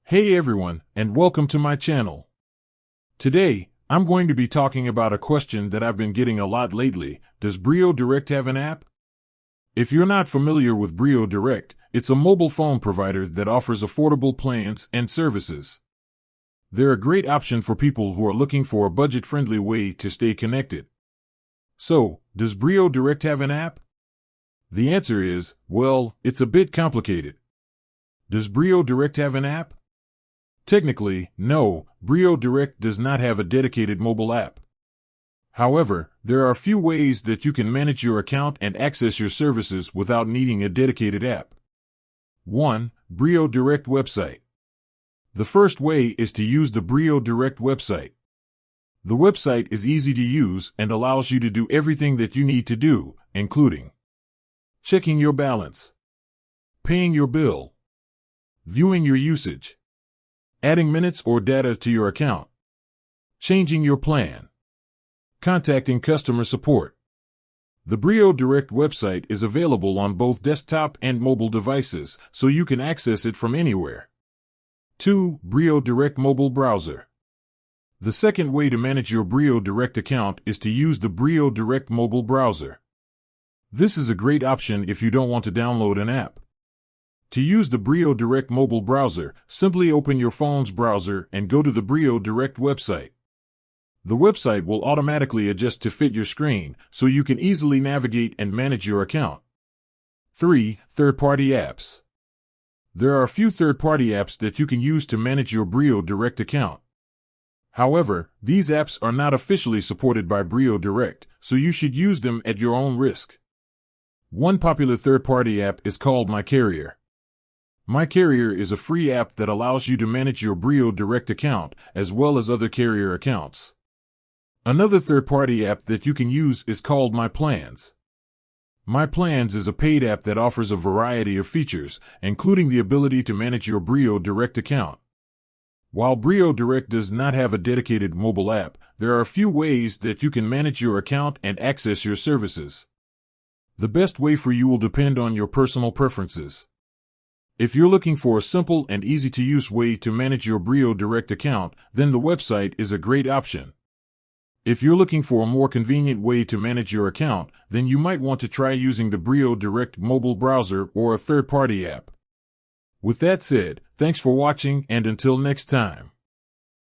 Hey everyone, and welcome to my channel. Today, I'm going to be talking about a question that I've been getting a lot lately. Does Brio Direct have an app? If you're not familiar with Brio Direct, it's a mobile phone provider that offers affordable plans and services. They're a great option for people who are looking for a budget-friendly way to stay connected. So, does Brio Direct have an app? The answer is, well, it's a bit complicated. Does Brio Direct have an app? Technically, no, Brio Direct does not have a dedicated mobile app. However, there are a few ways that you can manage your account and access your services without needing a dedicated app. 1. Brio Direct website. The first way is to use the Brio Direct website. The website is easy to use and allows you to do everything that you need to do, including checking your balance, paying your bill, viewing your usage, adding minutes or data to your account, changing your plan, contacting customer support. The Brio Direct website is available on both desktop and mobile devices, so you can access it from anywhere. 2. Brio Direct mobile browser. The second way to manage your Brio Direct account is to use the Brio Direct mobile browser. This is a great option if you don't want to download an app. To use the Brio Direct mobile browser, simply open your phone's browser and go to the Brio Direct website. The website will automatically adjust to fit your screen, so you can easily navigate and manage your account. 3. Third-party apps. There are a few third-party apps that you can use to manage your Brio Direct account. However, these apps are not officially supported by Brio Direct, so you should use them at your own risk. One popular third-party app is called My Carrier. My Carrier is a free app that allows you to manage your Brio Direct account, as well as other carrier accounts. Another third-party app that you can use is called My Plans. My Plans is a paid app that offers a variety of features, including the ability to manage your Brio Direct account. While Brio Direct does not have a dedicated mobile app, there are a few ways that you can manage your account and access your services. The best way for you will depend on your personal preferences. If you're looking for a simple and easy-to-use way to manage your Brio Direct account, then the website is a great option. If you're looking for a more convenient way to manage your account, then you might want to try using the Brio Direct mobile browser or a third-party app. With that said, thanks for watching, and until next time.